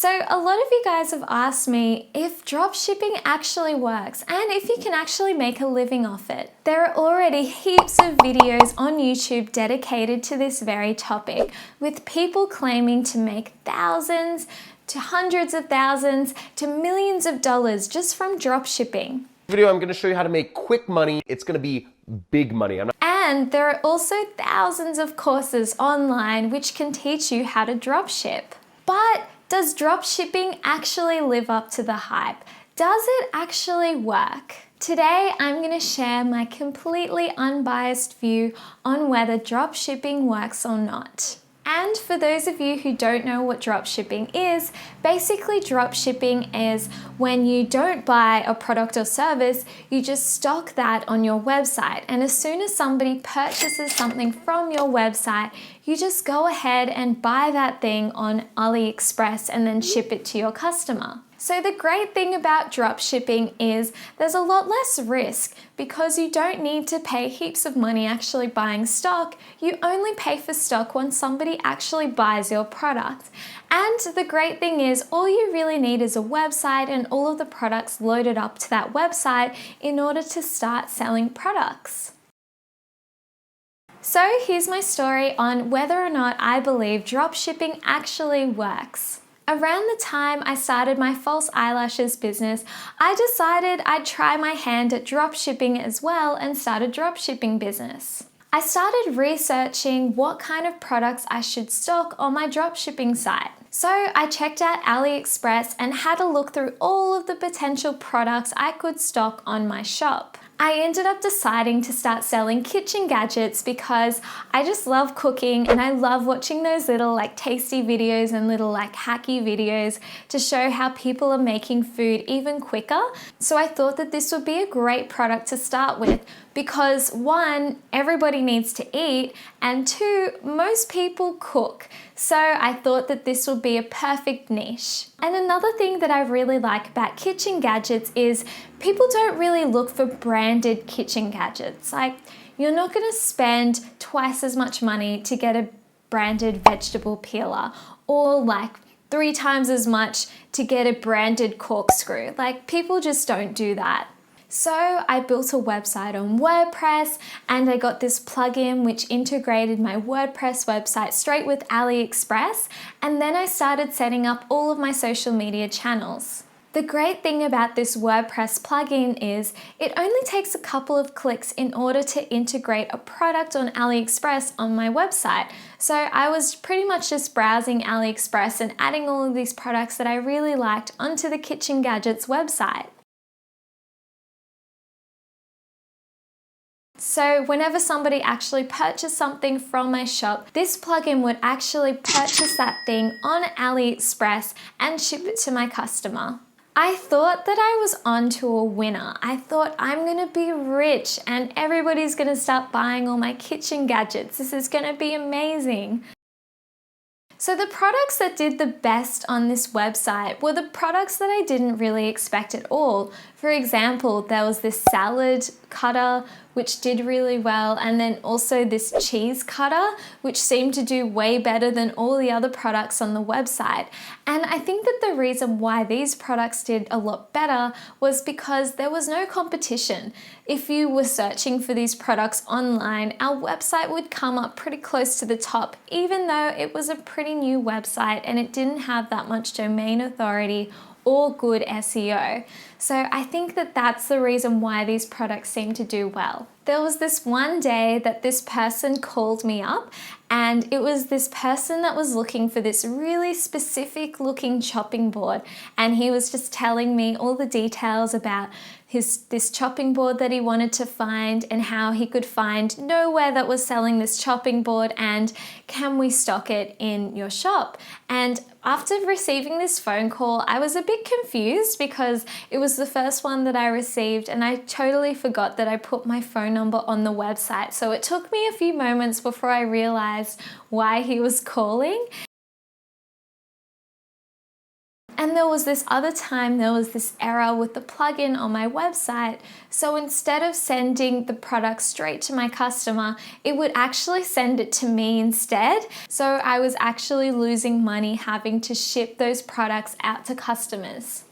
So a lot of you guys have asked me if dropshipping actually works and if you can actually make a living off it. There are already heaps of videos on YouTube dedicated to this very topic, with people claiming to make thousands to hundreds of thousands to millions of dollars just from dropshipping. Video, I'm going to show you how to make quick money. It's going to be big money. And there are also thousands of courses online which can teach you how to dropship. But does dropshipping actually live up to the hype? Does it actually work? Today, I'm going to share my completely unbiased view on whether dropshipping works or not. And for those of you who don't know what dropshipping is, basically dropshipping is when you don't buy a product or service, you just stock that on your website. And as soon as somebody purchases something from your website, you just go ahead and buy that thing on AliExpress and then ship it to your customer. So the great thing about dropshipping is there's a lot less risk because you don't need to pay heaps of money actually buying stock. You only pay for stock when somebody actually buys your product. And the great thing is all you really need is a website and all of the products loaded up to that website in order to start selling products. So here's my story on whether or not I believe dropshipping actually works. Around the time I started my false eyelashes business, I decided I'd try my hand at dropshipping as well and start a dropshipping business. I started researching what kind of products I should stock on my dropshipping site. So I checked out AliExpress and had a look through all of the potential products I could stock on my shop. I ended up deciding to start selling kitchen gadgets because I just love cooking and I love watching those little tasty videos and little hacky videos to show how people are making food even quicker. So I thought that this would be a great product to start with because one, everybody needs to eat, and two, most people cook. So I thought that this would be a perfect niche. And another thing that I really like about kitchen gadgets is people don't really look for branded kitchen gadgets. You're not going to spend twice as much money to get a branded vegetable peeler or 3 times as much to get a branded corkscrew. People just don't do that. So I built a website on WordPress and I got this plugin which integrated my WordPress website straight with AliExpress, and then I started setting up all of my social media channels. The great thing about this WordPress plugin is it only takes a couple of clicks in order to integrate a product on AliExpress on my website. So I was pretty much just browsing AliExpress and adding all of these products that I really liked onto the Kitchen Gadgets website. So whenever somebody actually purchased something from my shop, this plugin would actually purchase that thing on AliExpress and ship it to my customer. I thought that I was onto a winner. I thought I'm gonna be rich and everybody's gonna start buying all my kitchen gadgets. This is gonna be amazing. So the products that did the best on this website were the products that I didn't really expect at all. For example, there was this salad cutter which did really well, and then also this cheese cutter which seemed to do way better than all the other products on the website. And I think that the reason why these products did a lot better was because there was no competition. If you were searching for these products online, our website would come up pretty close to the top, even though it was a pretty new website and it didn't have that much domain authority or good SEO. So I think that that's the reason why these products seem to do well. There was this one day that this person called me up, and it was this person that was looking for this really specific looking chopping board, and he was just telling me all the details about this chopping board that he wanted to find and how he could find nowhere that was selling this chopping board and can we stock it in your shop. And after receiving this phone call, I was a bit confused because it was the first one that I received and I totally forgot that I put my phone number on the website. So it took me a few moments before I realized why he was calling. And there was this other time, there was this error with the plugin on my website. So instead of sending the product straight to my customer, it would actually send it to me instead. So I was actually losing money having to ship those products out to customers.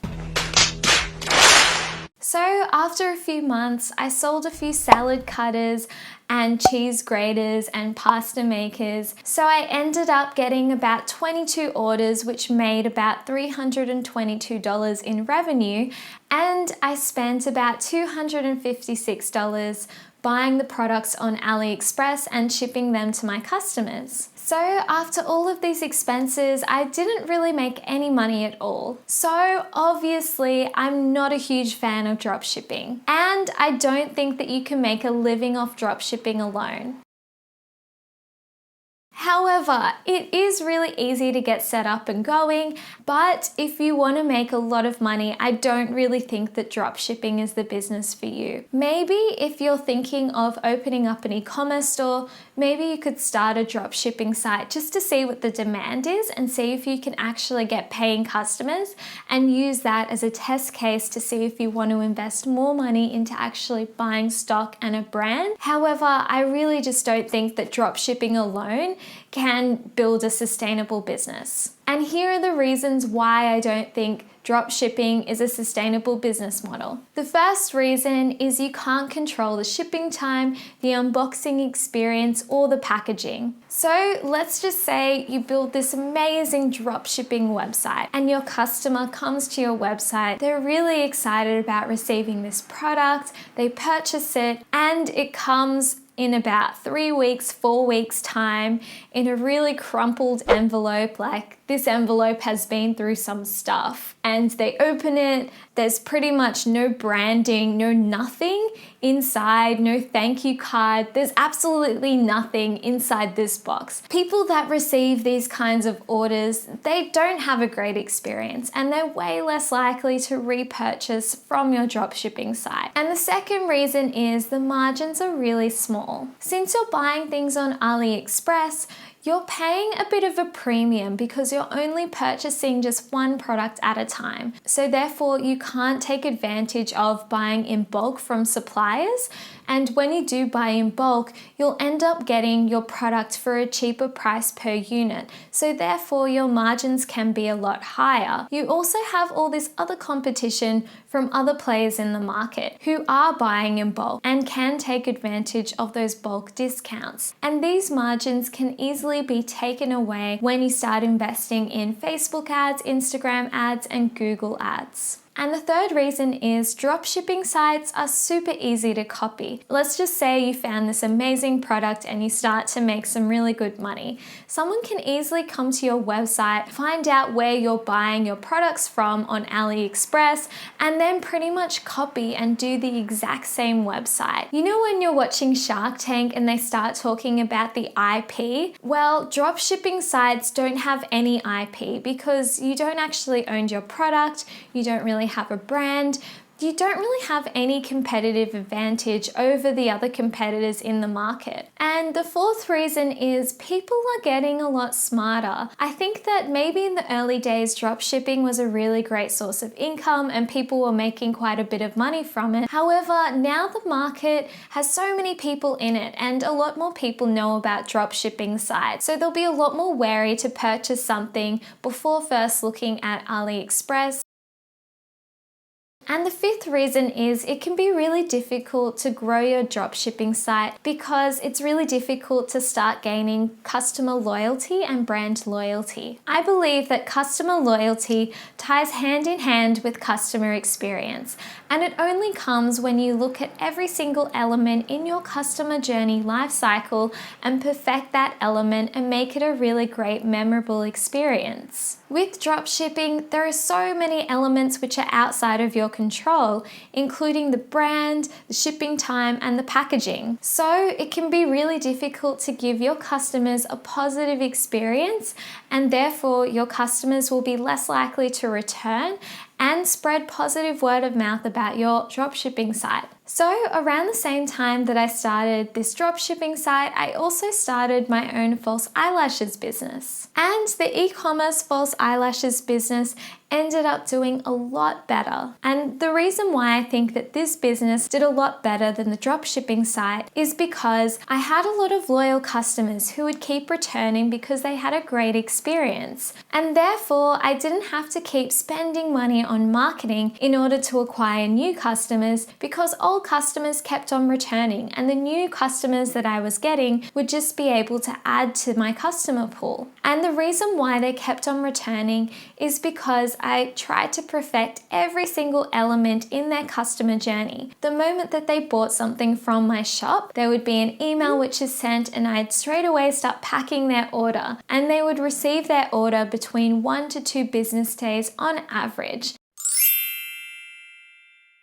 So after a few months, I sold a few salad cutters and cheese graters and pasta makers. So I ended up getting about 22 orders, which made about $322 in revenue. And I spent about $256 buying the products on AliExpress and shipping them to my customers. So after all of these expenses, I didn't really make any money at all. So obviously, I'm not a huge fan of dropshipping. And I don't think that you can make a living off dropshipping alone. However, it is really easy to get set up and going, but if you want to make a lot of money, I don't really think that dropshipping is the business for you. Maybe if you're thinking of opening up an e-commerce store, maybe you could start a dropshipping site just to see what the demand is and see if you can actually get paying customers and use that as a test case to see if you want to invest more money into actually buying stock and a brand. However, I really just don't think that dropshipping alone can build a sustainable business. And here are the reasons why I don't think dropshipping is a sustainable business model. The first reason is you can't control the shipping time, the unboxing experience, or the packaging. So let's just say you build this amazing dropshipping website and your customer comes to your website. They're really excited about receiving this product, they purchase it, and it comes in about 3 weeks, 4 weeks time in a really crumpled envelope. Like this envelope has been through some stuff, and they open it, there's pretty much no branding, no nothing inside, no thank you card. There's absolutely nothing inside this box. People that receive these kinds of orders, they don't have a great experience and they're way less likely to repurchase from your dropshipping site. And the second reason is the margins are really small. Since you're buying things on AliExpress, you're paying a bit of a premium because you're only purchasing just one product at a time. So therefore, you can't take advantage of buying in bulk from suppliers. And when you do buy in bulk, you'll end up getting your product for a cheaper price per unit. So therefore, your margins can be a lot higher. You also have all this other competition from other players in the market who are buying in bulk and can take advantage of those bulk discounts. And these margins can easily be taken away when you start investing in Facebook ads, Instagram ads, and Google ads. And the third reason is dropshipping sites are super easy to copy. Let's just say you found this amazing product and you start to make some really good money. Someone can easily come to your website, find out where you're buying your products from on AliExpress, and then pretty much copy and do the exact same website. You know when you're watching Shark Tank and they start talking about the IP? Well, dropshipping sites don't have any IP because you don't actually own your product, you don't really have a brand, you don't really have any competitive advantage over the other competitors in the market. And the fourth reason is people are getting a lot smarter. I think that maybe in the early days, dropshipping was a really great source of income and people were making quite a bit of money from it. However, now the market has so many people in it and a lot more people know about dropshipping sites. So they'll be a lot more wary to purchase something before first looking at AliExpress. And the fifth reason is it can be really difficult to grow your dropshipping site because it's really difficult to start gaining customer loyalty and brand loyalty. I believe that customer loyalty ties hand in hand with customer experience, and it only comes when you look at every single element in your customer journey life cycle and perfect that element and make it a really great, memorable experience. With dropshipping, there are so many elements which are outside of your control, including the brand, the shipping time, and the packaging. So it can be really difficult to give your customers a positive experience, and therefore your customers will be less likely to return and spread positive word of mouth about your dropshipping site. So around the same time that I started this dropshipping site, I also started my own false eyelashes business. And the e-commerce false eyelashes business ended up doing a lot better. And the reason why I think that this business did a lot better than the dropshipping site is because I had a lot of loyal customers who would keep returning because they had a great experience. And therefore, I didn't have to keep spending money on marketing in order to acquire new customers because old customers kept on returning, and the new customers that I was getting would just be able to add to my customer pool. And the reason why they kept on returning is because I tried to perfect every single element in their customer journey. The moment that they bought something from my shop, there would be an email which is sent, and I'd straight away start packing their order, and they would receive their order between 1 to 2 business days on average.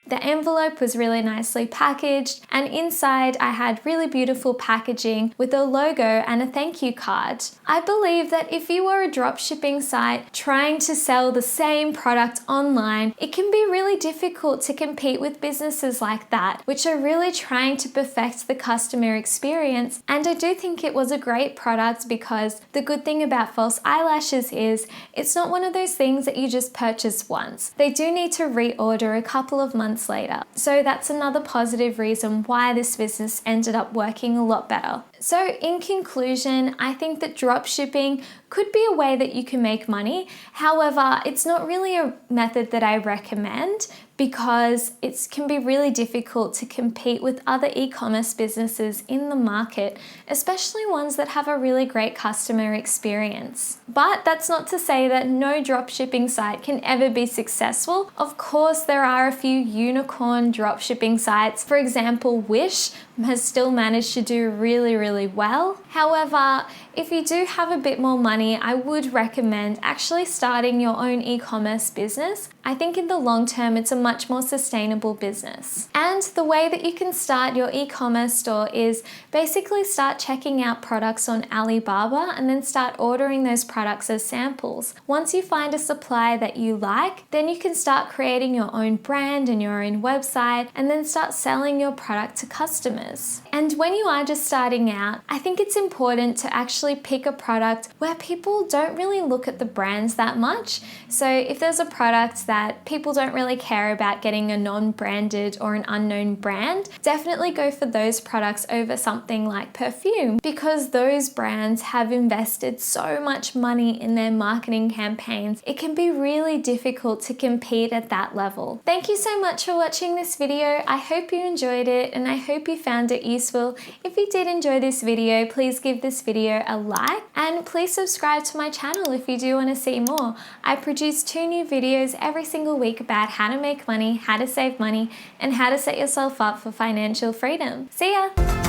The envelope was really nicely packaged, and inside I had really beautiful packaging with a logo and a thank you card. I believe that if you are a dropshipping site trying to sell the same product online, it can be really difficult to compete with businesses like that, which are really trying to perfect the customer experience. And I do think it was a great product because the good thing about false eyelashes is it's not one of those things that you just purchase once. They do need to reorder a couple of months later. So that's another positive reason why this business ended up working a lot better. So in conclusion, I think that dropshipping could be a way that you can make money. However, it's not really a method that I recommend because it can be really difficult to compete with other e-commerce businesses in the market, especially ones that have a really great customer experience. But that's not to say that no dropshipping site can ever be successful. Of course, there are a few unicorn dropshipping sites. For example, Wish has still managed to do really well. However, if you do have a bit more money, I would recommend actually starting your own e-commerce business. I think in the long term, it's a much more sustainable business. And the way that you can start your e-commerce store is basically start checking out products on Alibaba and then start ordering those products as samples. Once you find a supply that you like, then you can start creating your own brand and your own website and then start selling your product to customers. And when you are just starting out, I think it's important to actually pick a product where people don't really look at the brands that much. So if there's a product that people don't really care about getting a non-branded or an unknown brand, definitely go for those products over something like perfume, because those brands have invested so much money in their marketing campaigns. It can be really difficult to compete at that level. Thank you so much for watching this video. I hope you enjoyed it and I hope you found it useful. If you did enjoy this video, please give this video a like and please subscribe to my channel if you do want to see more. I produce 2 new videos every single week about how to make money, how to save money, and how to set yourself up for financial freedom. See ya!